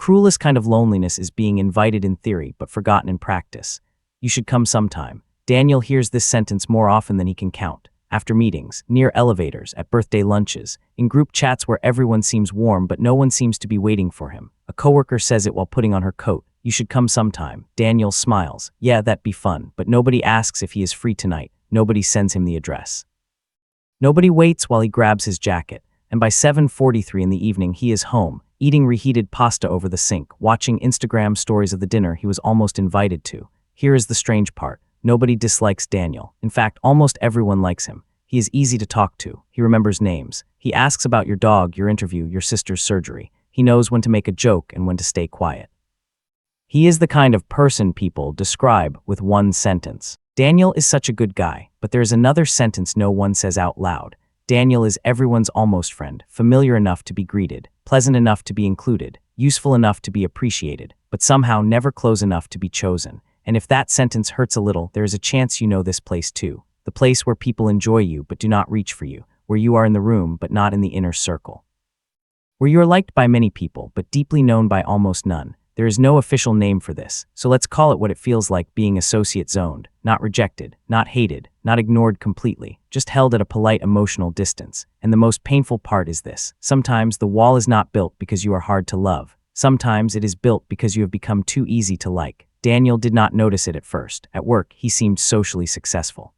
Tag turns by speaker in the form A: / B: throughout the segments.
A: cruelest kind of loneliness is being invited in theory but forgotten in practice. You should come sometime. Daniel hears this sentence more often than he can count. After meetings, near elevators, at birthday lunches, in group chats where everyone seems warm but no one seems to be waiting for him. A coworker says it while putting on her coat. You should come sometime. Daniel smiles. Yeah, that'd be fun, but nobody asks if he is free tonight. Nobody sends him the address. Nobody waits while he grabs his jacket, and by 7:43 in the evening he is home, eating reheated pasta over the sink, watching Instagram stories of the dinner he was almost invited to. Here is the strange part. Nobody dislikes Daniel. In fact, almost everyone likes him. He is easy to talk to. He remembers names. He asks about your dog, your interview, your sister's surgery. He knows when to make a joke and when to stay quiet. He is the kind of person people describe with one sentence. Daniel is such a good guy, but there is another sentence no one says out loud. Daniel is everyone's almost friend, familiar enough to be greeted, pleasant enough to be included, useful enough to be appreciated, but somehow never close enough to be chosen. And if that sentence hurts a little, there is a chance you know this place too. The place where people enjoy you but do not reach for you, where you are in the room but not in the inner circle. Where you are liked by many people but deeply known by almost none. There is no official name for this, so let's call it what it feels like being associate zoned, not rejected, not hated, not ignored completely, just held at a polite emotional distance. And the most painful part is this. Sometimes the wall is not built because you are hard to love. Sometimes it is built because you have become too easy to like. Daniel did not notice it at first. At work, he seemed socially successful.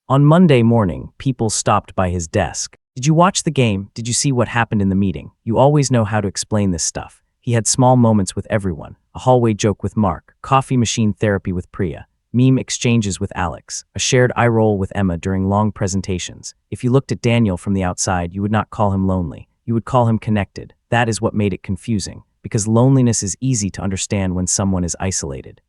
A: On Monday morning, people stopped by his desk. Did you watch the game? Did you see what happened in the meeting? You always know how to explain this stuff. He had small moments with everyone, a hallway joke with Mark, coffee machine therapy with Priya, meme exchanges with Alex, a shared eye roll with Emma during long presentations. If you looked at Daniel from the outside, you would not call him lonely. You would call him connected. That is what made it confusing, because loneliness is easy to understand when someone is isolated.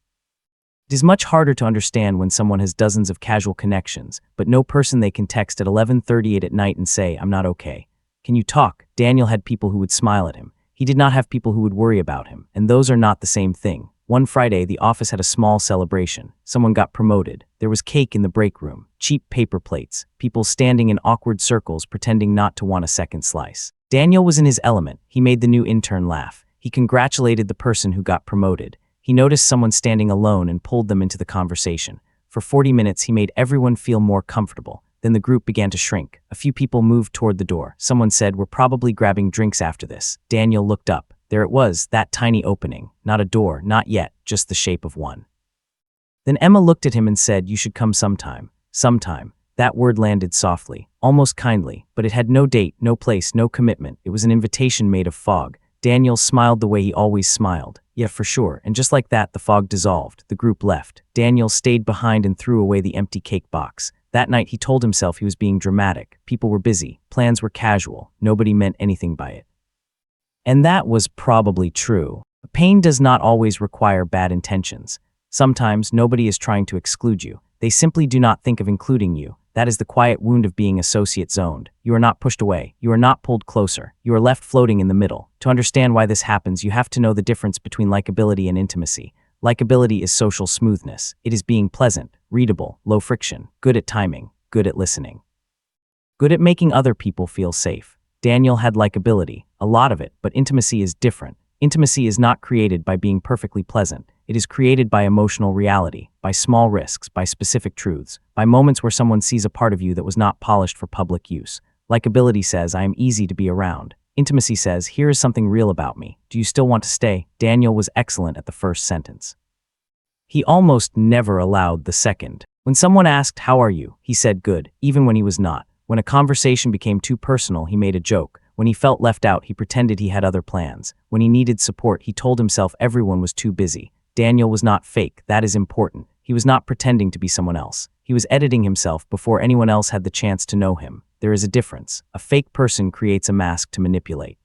A: It is much harder to understand when someone has dozens of casual connections, but no person they can text at 11:38 at night and say, "I'm not okay. Can you talk?" Daniel had people who would smile at him. He did not have people who would worry about him, and those are not the same thing. One Friday, the office had a small celebration. Someone got promoted. There was cake in the break room, cheap paper plates, people standing in awkward circles pretending not to want a second slice. Daniel was in his element. He made the new intern laugh. He congratulated the person who got promoted. He noticed someone standing alone and pulled them into the conversation. For 40 minutes, he made everyone feel more comfortable. Then the group began to shrink. A few people moved toward the door. Someone said, "We're probably grabbing drinks after this." Daniel looked up. There it was, that tiny opening. Not a door, not yet, just the shape of one. Then Emma looked at him and said, "You should come sometime." Sometime. That word landed softly, almost kindly, but it had no date, no place, no commitment. It was an invitation made of fog. Daniel smiled the way he always smiled. Yeah, for sure. And just like that, the fog dissolved. The group left. Daniel stayed behind and threw away the empty cake box. That night, he told himself he was being dramatic. People were busy. Plans were casual. Nobody meant anything by it. And that was probably true. Pain does not always require bad intentions. Sometimes nobody is trying to exclude you. They simply do not think of including you. That is the quiet wound of being associate zoned. You are not pushed away. You are not pulled closer. You are left floating in the middle. To understand why this happens, you have to know the difference between likability and intimacy. Likability is social smoothness. It is being pleasant, readable, low friction, good at timing, good at listening, good at making other people feel safe. Daniel had likability, a lot of it, but intimacy is different. Intimacy is not created by being perfectly pleasant. It is created by emotional reality, by small risks, by specific truths, by moments where someone sees a part of you that was not polished for public use. Likability says, "I am easy to be around." Intimacy says, "Here is something real about me. Do you still want to stay?" Daniel was excellent at the first sentence. He almost never allowed the second. When someone asked, "How are you?" he said, "Good," even when he was not. When a conversation became too personal, he made a joke. When he felt left out, he pretended he had other plans. When he needed support, he told himself everyone was too busy. Daniel was not fake. That is important. He was not pretending to be someone else. He was editing himself before anyone else had the chance to know him. There is a difference. A fake person creates a mask to manipulate.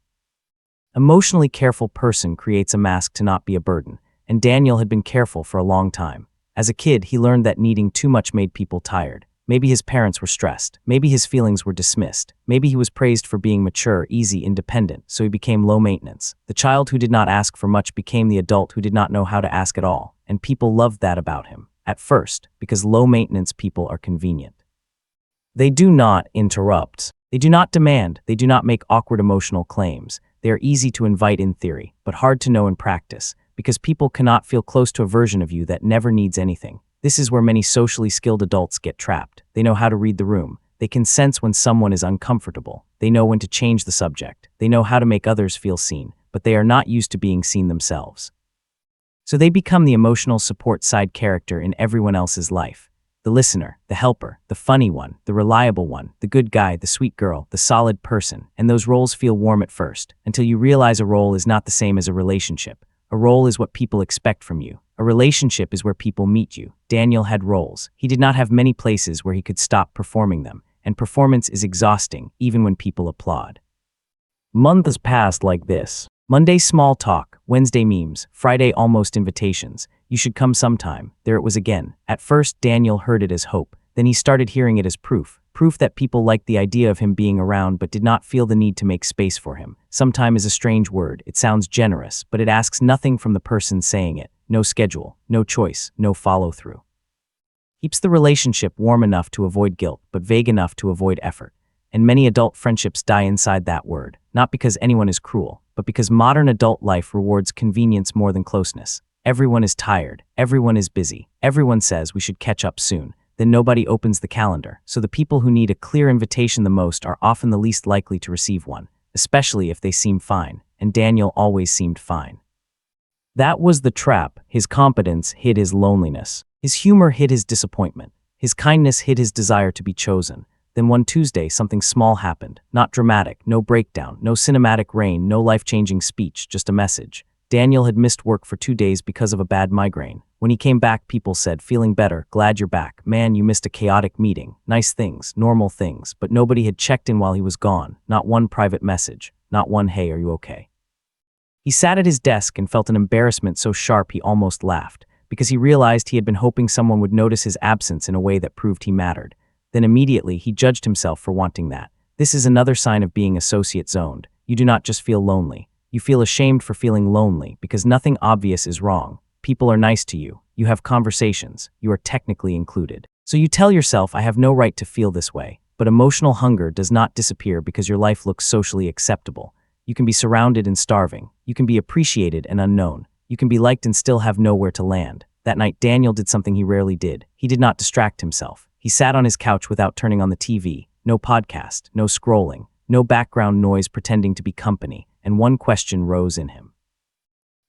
A: Emotionally careful person creates a mask to not be a burden. And Daniel had been careful for a long time. As a kid, he learned that needing too much made people tired. Maybe his parents were stressed. Maybe his feelings were dismissed. Maybe he was praised for being mature, easy, independent, so he became low maintenance. The child who did not ask for much became the adult who did not know how to ask at all. And people loved that about him. At first, because low maintenance people are convenient. They do not interrupt. They do not demand. They do not make awkward emotional claims. They are easy to invite in theory, but hard to know in practice, because people cannot feel close to a version of you that never needs anything. This is where many socially skilled adults get trapped. They know how to read the room. They can sense when someone is uncomfortable. They know when to change the subject. They know how to make others feel seen, but they are not used to being seen themselves. So they become the emotional support side character in everyone else's life. The listener, the helper, the funny one, the reliable one, the good guy, the sweet girl, the solid person, and those roles feel warm at first, until you realize a role is not the same as a relationship. A role is what people expect from you. A relationship is where people meet you. Daniel had roles. He did not have many places where he could stop performing them, and performance is exhausting, even when people applaud. Months passed like this. Monday small talk, Wednesday memes, Friday almost invitations. You should come sometime. There it was again. At first, Daniel heard it as hope. Then he started hearing it as proof. Proof that people liked the idea of him being around but did not feel the need to make space for him. Sometime is a strange word. It sounds generous, but it asks nothing from the person saying it. No schedule, no choice, no follow-through. Keeps the relationship warm enough to avoid guilt, but vague enough to avoid effort. And many adult friendships die inside that word, not because anyone is cruel, but because modern adult life rewards convenience more than closeness. Everyone is tired, everyone is busy, everyone says we should catch up soon. Then nobody opens the calendar, so the people who need a clear invitation the most are often the least likely to receive one, especially if they seem fine, and Daniel always seemed fine. That was the trap. His competence hid his loneliness. His humor hid his disappointment. His kindness hid his desire to be chosen. Then one Tuesday, something small happened. Not dramatic, no breakdown, no cinematic rain, no life-changing speech, just a message. Daniel had missed work for 2 days because of a bad migraine. When he came back, people said, "Feeling better, glad you're back. Man, you missed a chaotic meeting." Nice things, normal things, but nobody had checked in while he was gone. Not one private message. Not one, "Hey, are you okay?" He sat at his desk and felt an embarrassment so sharp he almost laughed, because he realized he had been hoping someone would notice his absence in a way that proved he mattered. Then immediately he judged himself for wanting that. This is another sign of being associate zoned. You do not just feel lonely. You feel ashamed for feeling lonely because nothing obvious is wrong. People are nice to you. You have conversations. You are technically included. So you tell yourself, I have no right to feel this way. But emotional hunger does not disappear because your life looks socially acceptable. You can be surrounded and starving. You can be appreciated and unknown. You can be liked and still have nowhere to land. That night, Daniel did something he rarely did. He did not distract himself. He sat on his couch without turning on the TV. No podcast, no scrolling, no background noise pretending to be company. And one question rose in him.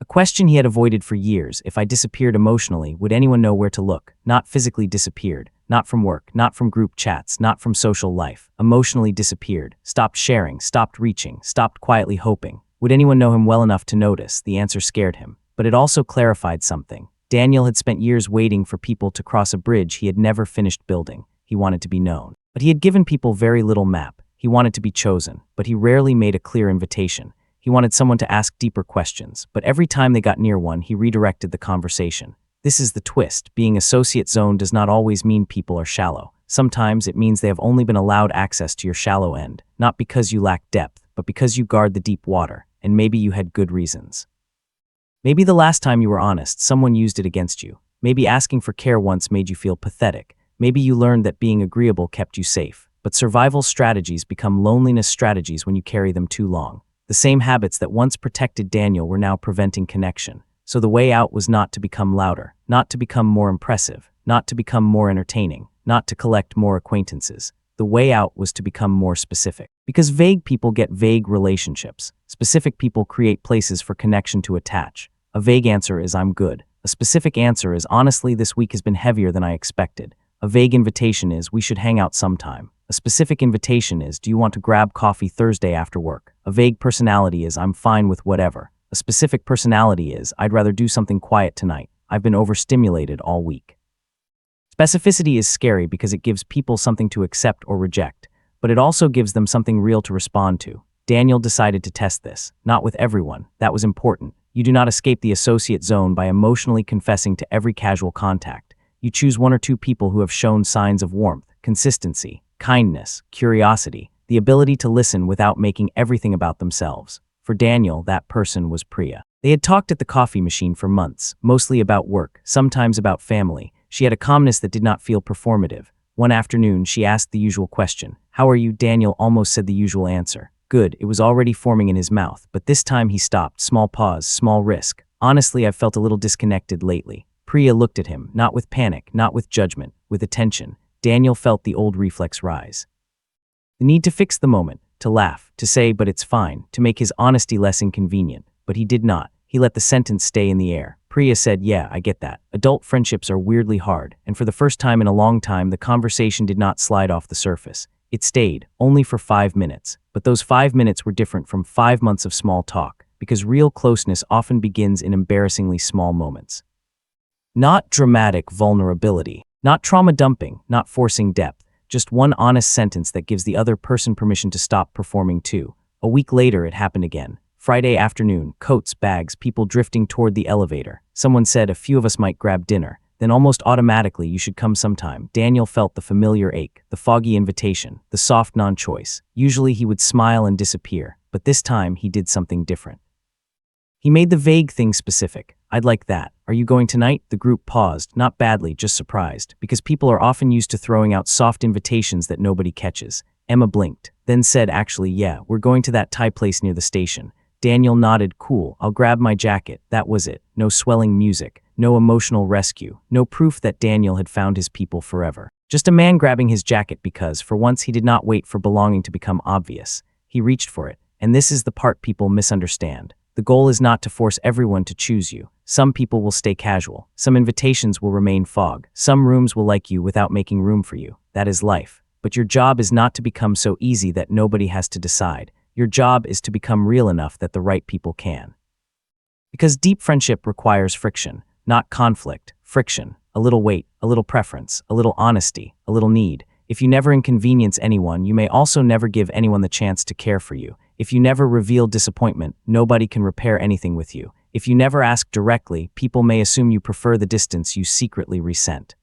A: A question he had avoided for years. If I disappeared emotionally, would anyone know where to look? Not physically disappeared, not from work, not from group chats, not from social life. Emotionally disappeared, stopped sharing, stopped reaching, stopped quietly hoping. Would anyone know him well enough to notice? The answer scared him, but it also clarified something. Daniel had spent years waiting for people to cross a bridge he had never finished building. He wanted to be known. But he had given people very little map. He wanted to be chosen, but he rarely made a clear invitation. He wanted someone to ask deeper questions, but every time they got near one, he redirected the conversation. This is the twist. Being associate zone does not always mean people are shallow. Sometimes it means they have only been allowed access to your shallow end, not because you lack depth, but because you guard the deep water, and maybe you had good reasons. Maybe the last time you were honest, someone used it against you. Maybe asking for care once made you feel pathetic. Maybe you learned that being agreeable kept you safe. But survival strategies become loneliness strategies when you carry them too long. The same habits that once protected Daniel were now preventing connection. So the way out was not to become louder, not to become more impressive, not to become more entertaining, not to collect more acquaintances. The way out was to become more specific. Because vague people get vague relationships. Specific people create places for connection to attach. A vague answer is, "I'm good." A specific answer is, "Honestly, this week has been heavier than I expected." A vague invitation is, "We should hang out sometime." A specific invitation is, "Do you want to grab coffee Thursday after work?" A vague personality is, "I'm fine with whatever." A specific personality is, "I'd rather do something quiet tonight. I've been overstimulated all week." Specificity is scary because it gives people something to accept or reject, but it also gives them something real to respond to. Daniel decided to test this, not with everyone. That was important. You do not escape the associate zone by emotionally confessing to every casual contact. You choose 1 or 2 people who have shown signs of warmth, consistency, kindness, curiosity, the ability to listen without making everything about themselves. For Daniel, that person was Priya. They had talked at the coffee machine for months, mostly about work, sometimes about family. She had a calmness that did not feel performative. One afternoon, she asked the usual question. "How are you?" Daniel almost said the usual answer. Good, it was already forming in his mouth, but this time he stopped. Small pause, small risk. Honestly, I've felt a little disconnected lately. Priya looked at him, not with panic, not with judgment, with attention. Daniel felt the old reflex rise. The need to fix the moment, to laugh, to say, but it's fine, to make his honesty less inconvenient. But he did not. He let the sentence stay in the air. Priya said, yeah, I get that. Adult friendships are weirdly hard, and for the first time in a long time, the conversation did not slide off the surface. It stayed, only for 5 minutes. But those 5 minutes were different from 5 months of small talk, because real closeness often begins in embarrassingly small moments. Not dramatic vulnerability, not trauma dumping, not forcing depth, just one honest sentence that gives the other person permission to stop performing too. A week later, it happened again. Friday afternoon, coats, bags, people drifting toward the elevator. Someone said a few of us might grab dinner. Then almost automatically, you should come sometime. Daniel felt the familiar ache, the foggy invitation, the soft non-choice. Usually he would smile and disappear, but this time he did something different. He made the vague thing specific. I'd like that. Are you going tonight? The group paused, not badly, just surprised, because people are often used to throwing out soft invitations that nobody catches. Emma blinked, then said, actually, yeah, we're going to that Thai place near the station. Daniel nodded, cool, I'll grab my jacket. That was it. No swelling music, no emotional rescue, no proof that Daniel had found his people forever. Just a man grabbing his jacket because, for once, he did not wait for belonging to become obvious. He reached for it, and this is the part people misunderstand. The goal is not to force everyone to choose you. Some people will stay casual. Some invitations will remain fog. Some rooms will like you without making room for you. That is life. But your job is not to become so easy that nobody has to decide. Your job is to become real enough that the right people can. Because deep friendship requires friction, not conflict. Friction, a little weight, a little preference, a little honesty, a little need. If you never inconvenience anyone, you may also never give anyone the chance to care for you. If you never reveal disappointment, nobody can repair anything with you. If you never ask directly, people may assume you prefer the distance you secretly resent.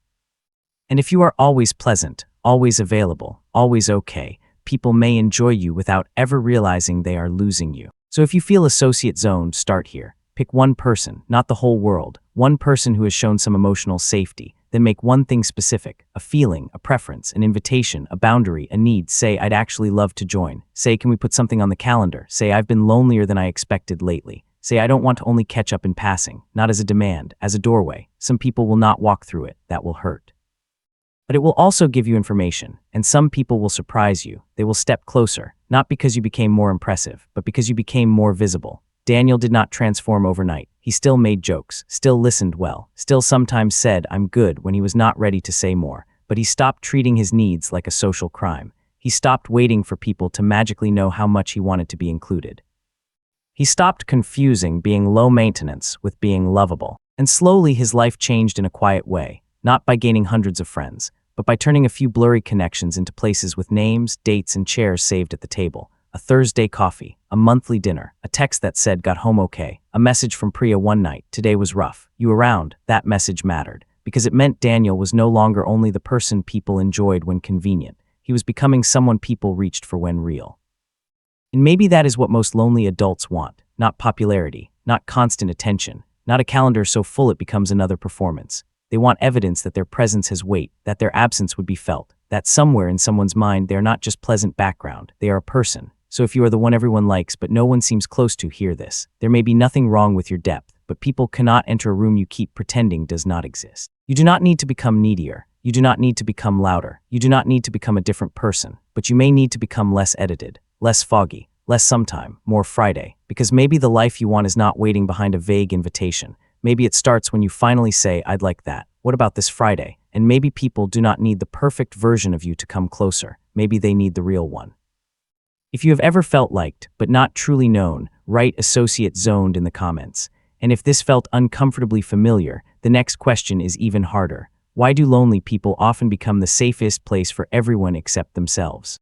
A: And if you are always pleasant, always available, always okay, people may enjoy you without ever realizing they are losing you. So if you feel associate zoned, start here. Pick one person, not the whole world, one person who has shown some emotional safety. Then make one thing specific, a feeling, a preference, an invitation, a boundary, a need. Say, I'd actually love to join. Say, can we put something on the calendar? Say, I've been lonelier than I expected lately. Say, I don't want to only catch up in passing, not as a demand, as a doorway. Some people will not walk through it. That will hurt. But it will also give you information, and some people will surprise you. They will step closer, not because you became more impressive, but because you became more visible. Daniel did not transform overnight. He still made jokes, still listened well, still sometimes said, I'm good, when he was not ready to say more. But he stopped treating his needs like a social crime. He stopped waiting for people to magically know how much he wanted to be included. He stopped confusing being low maintenance with being lovable. And slowly his life changed in a quiet way, not by gaining hundreds of friends, but by turning a few blurry connections into places with names, dates, and chairs saved at the table. A Thursday coffee, a monthly dinner, a text that said, got home okay, a message from Priya one night, today was rough, you around. That message mattered, because it meant Daniel was no longer only the person people enjoyed when convenient. He was becoming someone people reached for when real. And maybe that is what most lonely adults want, not popularity, not constant attention, not a calendar so full it becomes another performance. They want evidence that their presence has weight, that their absence would be felt, that somewhere in someone's mind they're not just pleasant background, they are a person. So if you are the one everyone likes but no one seems close to, hear this. There may be nothing wrong with your depth, but people cannot enter a room you keep pretending does not exist. You do not need to become needier. You do not need to become louder. You do not need to become a different person, but you may need to become less edited, less foggy, less sometime, more Friday, because maybe the life you want is not waiting behind a vague invitation. Maybe it starts when you finally say, I'd like that. What about this Friday? And maybe people do not need the perfect version of you to come closer. Maybe they need the real one. If you have ever felt liked, but not truly known, write associate zoned in the comments. And if this felt uncomfortably familiar, the next question is even harder. Why do lonely people often become the safest place for everyone except themselves?